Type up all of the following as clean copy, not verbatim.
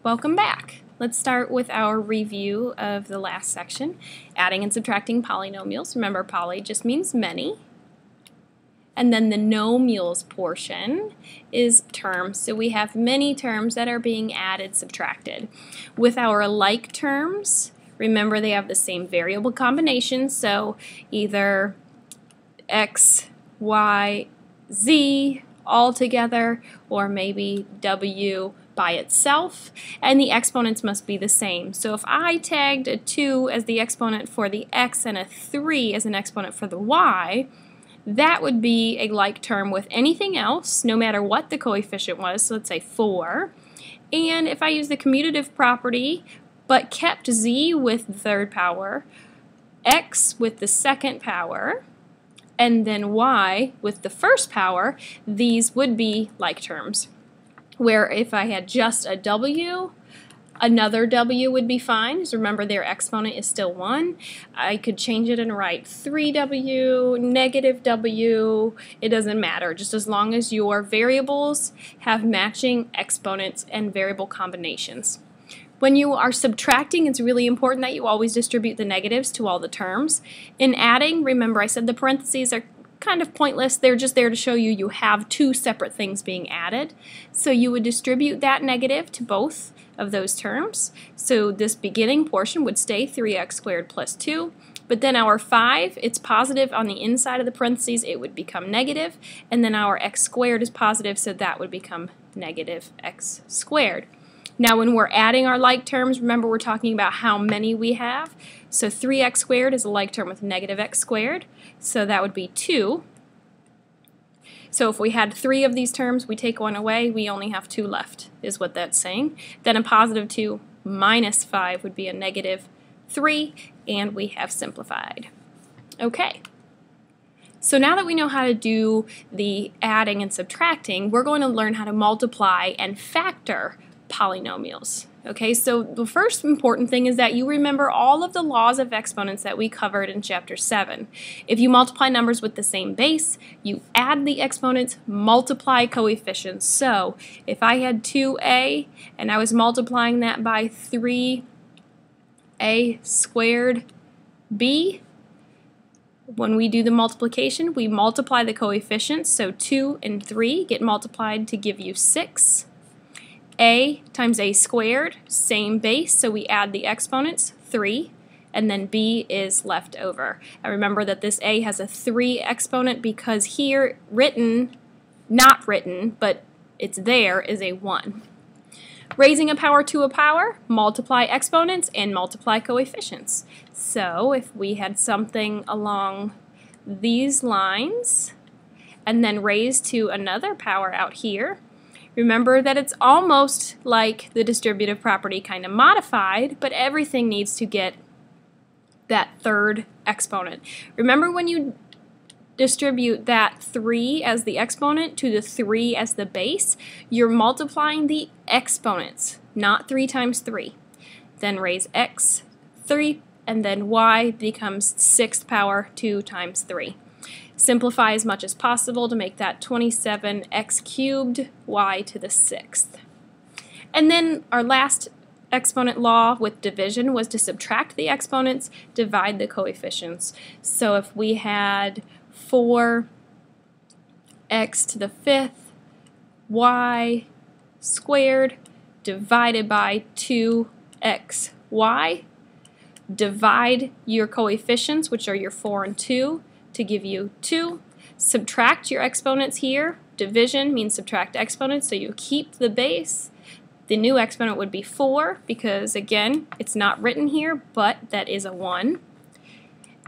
Welcome back. Let's start with our review of the last section, adding and subtracting polynomials. Remember, poly just means many. And then the nomials portion is terms. So we have many terms that are being added, subtracted. With our like terms, remember they have the same variable combination, so either x, y, z all together, or maybe w by itself, and the exponents must be the same. So if I tagged a 2 as the exponent for the x and a 3 as an exponent for the y, that would be a like term with anything else, no matter what the coefficient was, so let's say 4. And if I use the commutative property, but kept z with the third power, x with the second power, and then y with the first power, these would be like terms. Where if I had just a w, another w would be fine, because remember their exponent is still 1. I could change it and write 3w, negative w, it doesn't matter, just as long as your variables have matching exponents and variable combinations. When you are subtracting, it's really important that you always distribute the negatives to all the terms. In adding, remember I said the parentheses are kind of pointless. They're just there to show you you have two separate things being added. So you would distribute that negative to both of those terms. So this beginning portion would stay 3x squared plus 2. But then our 5, it's positive on the inside of the parentheses, it would become negative. And then our x squared is positive, so that would become negative x squared. Now when we're adding our like terms, remember we're talking about how many we have. So 3x squared is a like term with negative x squared, so that would be 2. So if we had 3 of these terms, we take one away, we only have 2 left, is what that's saying. Then a positive 2 minus 5 would be a negative 3, and we have simplified. Okay. So now that we know how to do the adding and subtracting, we're going to learn how to multiply and factor polynomials. Okay, so the first important thing is that you remember all of the laws of exponents that we covered in Chapter 7. If you multiply numbers with the same base, you add the exponents, multiply coefficients. So if I had 2a and I was multiplying that by 3a squared b, when we do the multiplication, we multiply the coefficients, so 2 and 3 get multiplied to give you 6. A times a squared, same base, so we add the exponents, 3, and then b is left over. And remember that this a has a 3 exponent because here written, not written, but it's there, is a 1. Raising a power to a power, multiply exponents and multiply coefficients. So if we had something along these lines and then raised to another power out here, remember that it's almost like the distributive property kind of modified, but everything needs to get that third exponent. Remember when you distribute that 3 as the exponent to the 3 as the base, you're multiplying the exponents, not 3 times 3. Then raise x, 3, and then y becomes 6th power 2 times 3. Simplify as much as possible to make that 27x cubed y to the 6th. And then our last exponent law with division was to subtract the exponents, divide the coefficients. So if we had 4x to the 5th y squared divided by 2xy, divide your coefficients, which are your 4 and 2, to give you 2. Subtract your exponents here. Division means subtract exponents, so you keep the base. The new exponent would be 4 because, again, it's not written here, but that is a 1.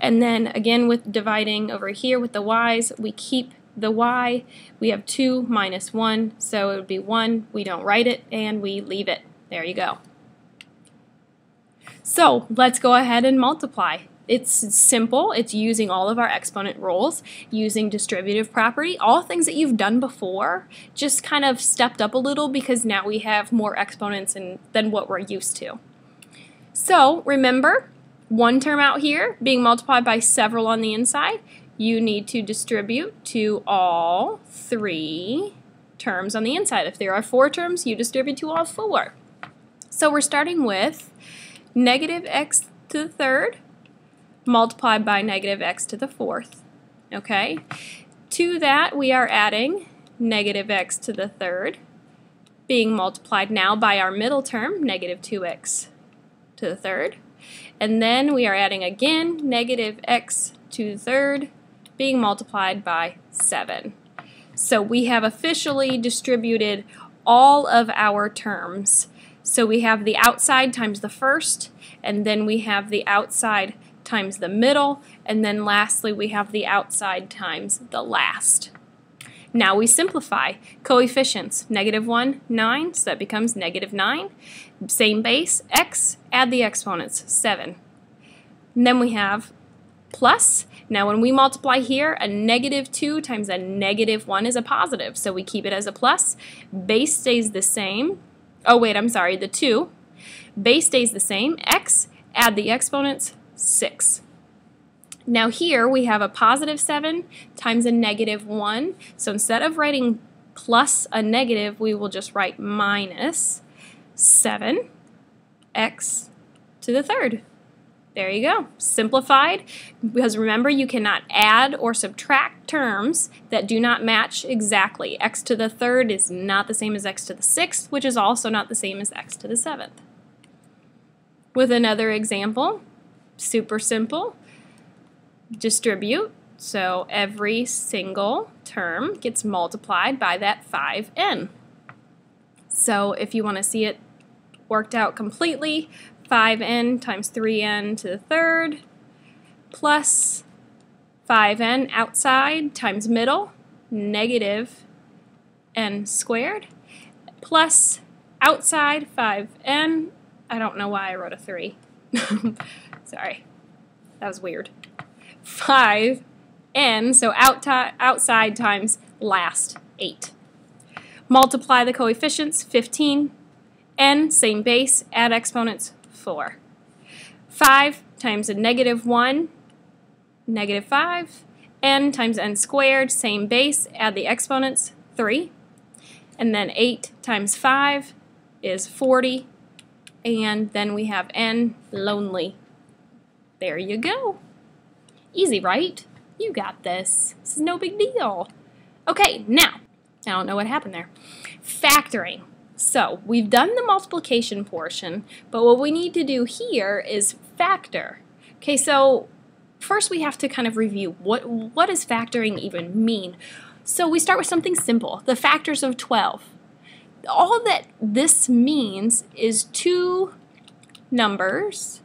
And then, again, with dividing over here with the y's, we keep the y. We have 2 minus 1, so it would be 1. We don't write it, and we leave it. There you go. So let's go ahead and multiply. It's simple. It's using all of our exponent rules, using distributive property, all things that you've done before, just kind of stepped up a little because now we have more exponents than what we're used to. So remember, one term out here being multiplied by several on the inside, you need to distribute to all 3 terms on the inside. If there are 4 terms, you distribute to all 4. So we're starting with negative x to the third multiplied by negative x to the fourth. Okay? To that we are adding negative x to the third being multiplied now by our middle term, negative 2x to the third. And then we are adding again negative x to the third being multiplied by 7. So we have officially distributed all of our terms. So we have the outside times the first, and then we have the outside times the middle, and then lastly we have the outside times the last. Now we simplify. Coefficients, negative 1, 9, so that becomes negative 9. Same base, x, add the exponents, 7. And then we have plus. Now when we multiply here, a negative 2 times a negative 1 is a positive, so we keep it as a plus. Base stays the same. Oh wait, I'm sorry, the 2. Base stays the same, x, add the exponents, 6. Now here we have a positive 7 times a negative 1. So instead of writing plus a negative, we will just write minus 7x to the third. There you go. Simplified, because remember you cannot add or subtract terms that do not match exactly. X to the third is not the same as x to the sixth, which is also not the same as x to the seventh. With another example, super simple. Distribute, so every single term gets multiplied by that 5n. So if you want to see it worked out completely, 5n times 3n to the third plus 5n outside times middle, negative n squared, plus outside 5n, I don't know why I wrote a 3. Sorry, that was weird. 5n, so outside times last, 8. Multiply the coefficients, 15, n, same base, add exponents, 4. 5 times a negative 1, negative 5, n times n squared, same base, add the exponents, 3. And then 8 times 5 is 40, and then we have n, lonely. There you go. Easy, right? You got this. This is no big deal. Okay, now, I don't know what happened there. Factoring. So, we've done the multiplication portion, but what we need to do here is factor. Okay, so first we have to kind of review what does factoring even mean. So we start with something simple, the factors of 12. All that this means is two numbers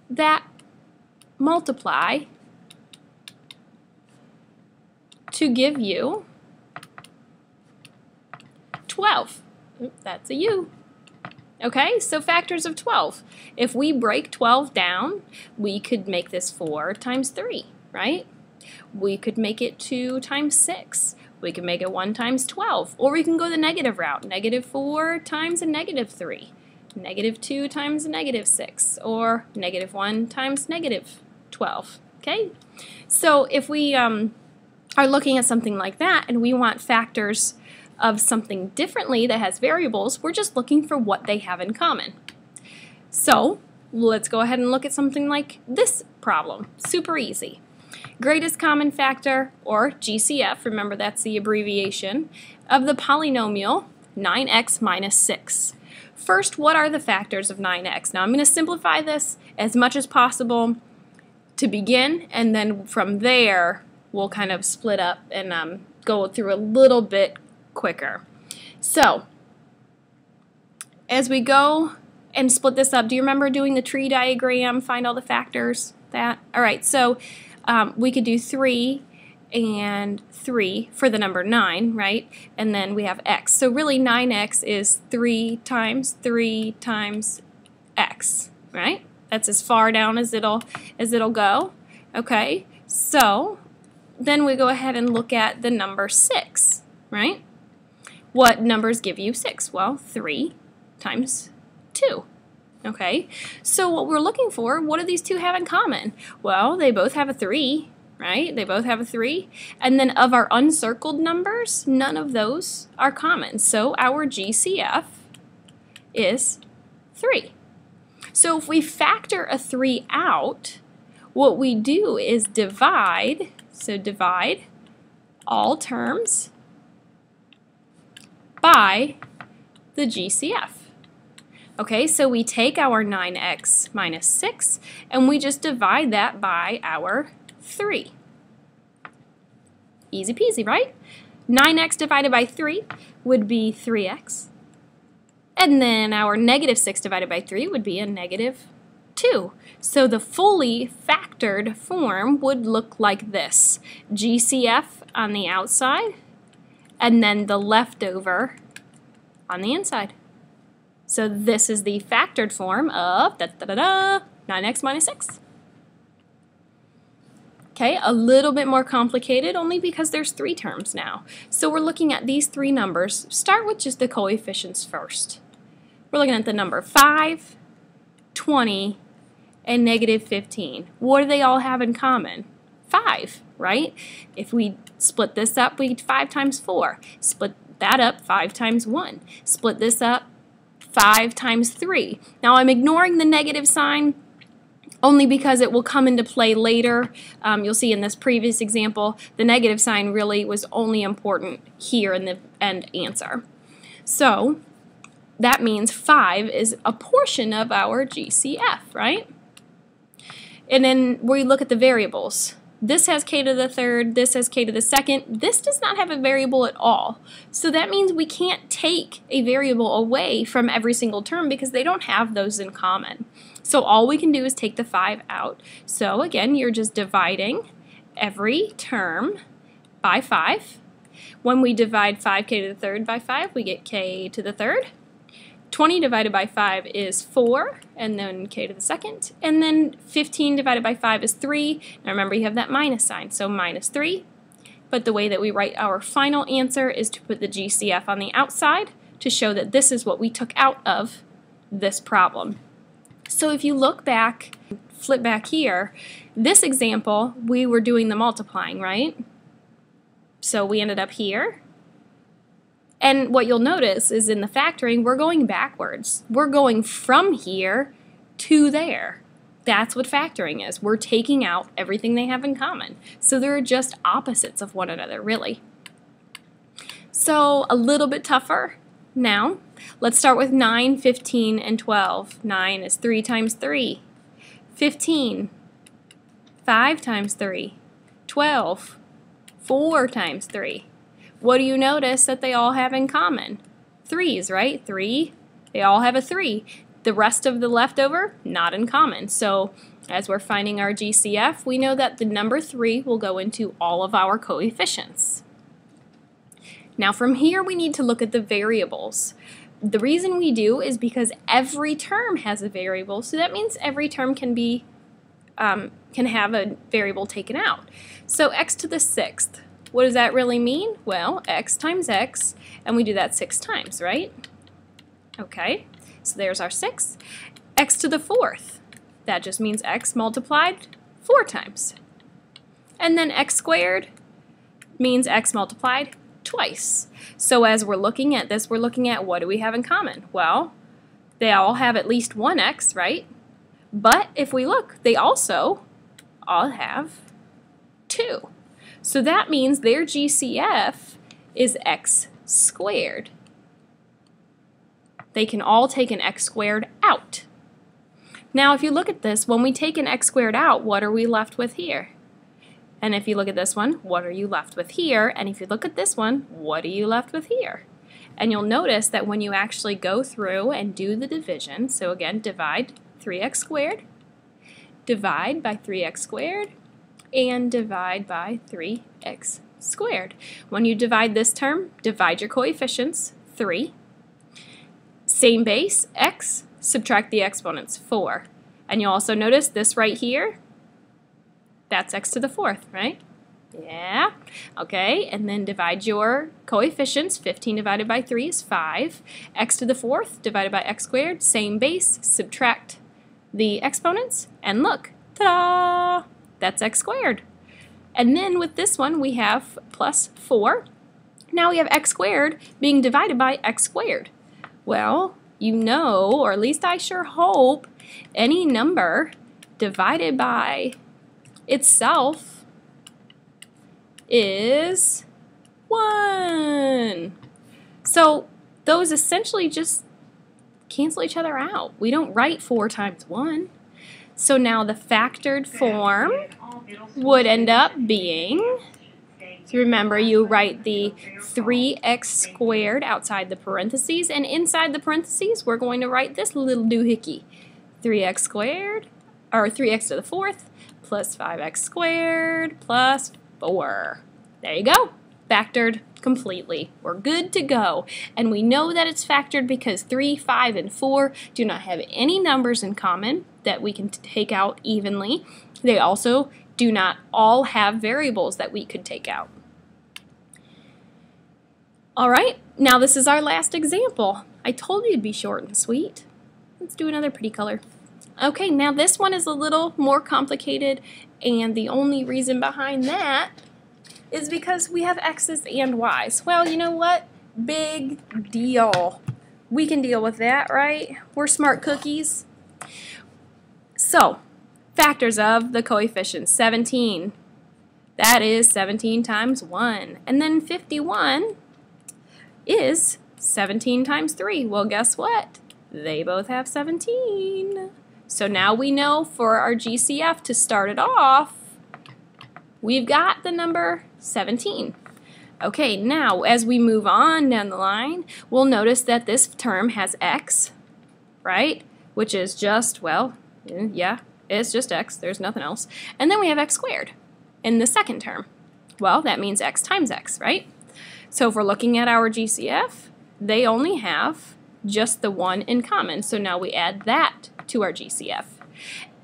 that multiply to give you 12. That's a U. Okay, so factors of 12. If we break 12 down, we could make this 4 times 3, right? We could make it 2 times 6. We can make it 1 times 12. Or we can go the negative route, negative 4 times a negative 3. Negative 2 times a negative 6. Or negative 1 times negative 12. Okay, so if we are looking at something like that and we want factors of something differently that has variables, we're just looking for what they have in common. So let's go ahead and look at something like this problem. Super easy. Greatest common factor, or GCF, remember that's the abbreviation, of the polynomial 9x minus 6. First, what are the factors of 9x? Now I'm going to simplify this as much as possible to begin, and then from there we'll kind of split up and go through a little bit quicker. So as we go and split this up, do you remember doing the tree diagram, find all the factors? Alright, so we could do 3 and 3 for the number 9, right? And then we have x. So really 9x is 3 times x, right? That's as far down as it'll go. Okay, so then we go ahead and look at the number 6, right? What numbers give you 6? Well, 3 times 2. Okay, so what we're looking for, what do these two have in common? Well, they both have a 3, right? They both have a 3. And then of our uncircled numbers, none of those are common. So our GCF is 3. So if we factor a 3 out, what we do is divide, so divide all terms by the GCF. Okay, so we take our 9x minus 6 and we just divide that by our 3. Easy peasy, right? 9x divided by 3 would be 3x. And then our negative 6 divided by 3 would be a negative 2. So the fully factored form would look like this. GCF on the outside, and then the leftover on the inside. So this is the factored form of 9x minus 6. Okay, a little bit more complicated only because there's 3 terms now. So we're looking at these 3 numbers. Start with just the coefficients first. We're looking at the number 5, 20, and negative 15. What do they all have in common? 5, right? If we split this up, we get 5 times 4. Split that up, 5 times 1. Split this up, 5 times 3. Now I'm ignoring the negative sign only because it will come into play later. You'll see in this previous example, the negative sign really was only important here in the end answer. So that means 5 is a portion of our GCF, right? And then we look at the variables. This has k to the third, this has k to the second. This does not have a variable at all. So that means we can't take a variable away from every single term because they don't have those in common. So all we can do is take the 5 out. So again, you're just dividing every term by 5. When we divide 5k to the third by 5, we get k to the third. 20 divided by 5 is 4, and then k to the second. And then 15 divided by 5 is 3. Now remember, you have that minus sign, so minus 3. But the way that we write our final answer is to put the GCF on the outside to show that this is what we took out of this problem. So if you look back, flip back here, this example, we were doing the multiplying, right? So we ended up here. And what you'll notice is in the factoring, we're going backwards. We're going from here to there. That's what factoring is. We're taking out everything they have in common. So they're just opposites of one another, really. So a little bit tougher. Now, let's start with 9, 15, and 12. 9 is 3 times 3. 15, 5 times 3. 12, 4 times 3. What do you notice that they all have in common? 3's, right? 3, they all have a 3. The rest of the leftover, not in common. So as we're finding our GCF, we know that the number 3 will go into all of our coefficients. Now from here we need to look at the variables. The reason we do is because every term has a variable, so that means every term can have a variable taken out. So x to the 6th, what does that really mean? Well, x times x, and we do that 6 times, right? Okay, so there's our 6. X to the 4th, that just means x multiplied 4 times. And then x squared means x multiplied twice. So as we're looking at this, we're looking at what do we have in common? Well, they all have at least one x, right? But if we look, they also all have 2. So that means their GCF is x squared. They can all take an x squared out. Now if you look at this, when we take an x squared out, what are we left with here? And if you look at this one, what are you left with here? And if you look at this one, what are you left with here? And you'll notice that when you actually go through and do the division, so again, divide 3x squared, divide by 3x squared, and divide by 3x squared. When you divide this term, divide your coefficients, 3. Same base, x, subtract the exponents, 4. And you'll also notice this right here, that's x to the 4th, right? Yeah, okay, and then divide your coefficients. 15 divided by 3 is 5. X to the 4th divided by x squared, same base, subtract the exponents, and look, ta-da! That's x squared. And then with this one, we have plus 4. Now we have x squared being divided by x squared. Well, you know, or at least I sure hope, any number divided by itself is 1. So those essentially just cancel each other out. We don't write 4 times 1. So now the factored form would end up being, so remember you write the 3x squared outside the parentheses, and inside the parentheses we're going to write this little doohickey. 3x squared, or 3x to the 4th, plus 5x squared, plus 4. There you go. Factored completely. We're good to go. And we know that it's factored because 3, 5, and 4 do not have any numbers in common that we can take out evenly. They also do not all have variables that we could take out. All right, now this is our last example. I told you it'd be short and sweet. Let's do another pretty color. Okay, now this one is a little more complicated, and the only reason behind that is because we have x's and y's. Well, you know what? Big deal. We can deal with that, right? We're smart cookies. So, factors of the coefficients. 17. That is 17 times 1. And then 51 is 17 times 3. Well, guess what? They both have 17. So now we know for our GCF to start it off, we've got the number 17. Okay, now as we move on down the line, we'll notice that this term has x, right? Which is just, well, yeah, it's just x. There's nothing else. And then we have x squared in the second term. Well, that means x times x, right? So if we're looking at our GCF, they only have just the 1 in common. So now we add that to our GCF.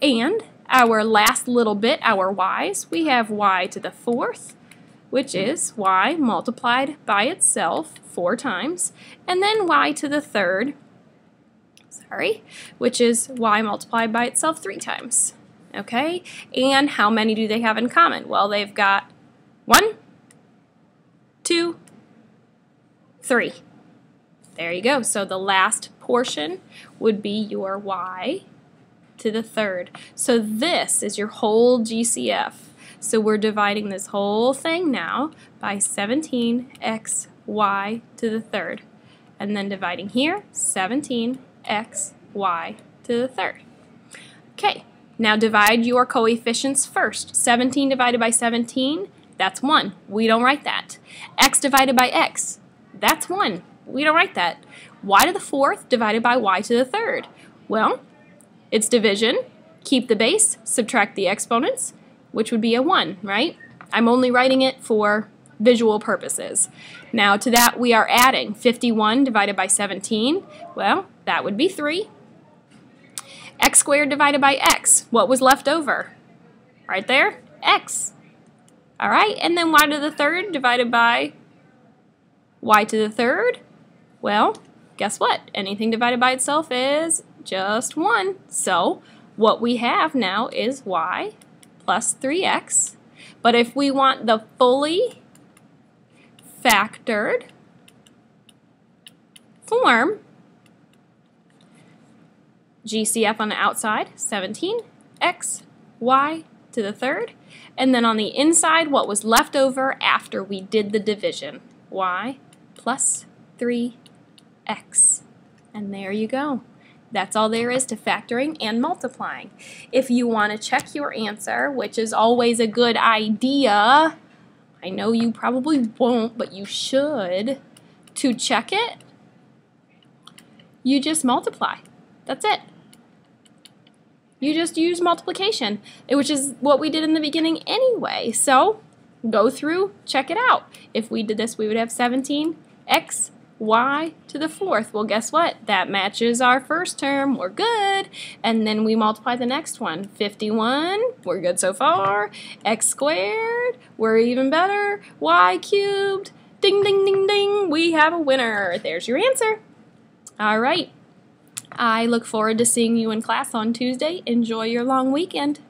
And our last little bit, our y's, we have y to the 4th, which is y multiplied by itself 4 times, and then y to the 3rd, which is y multiplied by itself 3 times. Okay, and how many do they have in common? Well, they've got 1, 2, 3. There you go. So the last portion would be your y to the 3rd. So this is your whole GCF. So we're dividing this whole thing now by 17x y to the 3rd. And then dividing here, 17x y to the 3rd. Okay, now divide your coefficients first. 17 divided by 17, that's 1. We don't write that. X divided by x, that's 1. We don't write that. Y to the 4th divided by y to the 3rd. Well, it's division. Keep the base, subtract the exponents, which would be a 1, right? I'm only writing it for visual purposes. Now to that we are adding 51 divided by 17. Well, that would be 3. X squared divided by x. What was left over? Right there, x. All right, and then y to the 3rd divided by y to the 3rd. Well, guess what? Anything divided by itself is just 1. So what we have now is y plus 3x. But if we want the fully factored form, GCF on the outside, 17x y to the 3rd. And then on the inside, what was left over after we did the division, y plus 3x. And there you go. That's all there is to factoring and multiplying. If you want to check your answer, which is always a good idea, I know you probably won't, but you should, to check it, you just multiply. That's it. You just use multiplication, which is what we did in the beginning anyway. So go through, check it out. If we did this, we would have 17x y to the 4th. Well, guess what? That matches our first term. We're good. And then we multiply the next one. 51. We're good so far. X squared. We're even better. Y cubed. Ding, ding, ding, ding. We have a winner. There's your answer. All right. I look forward to seeing you in class on Tuesday. Enjoy your long weekend.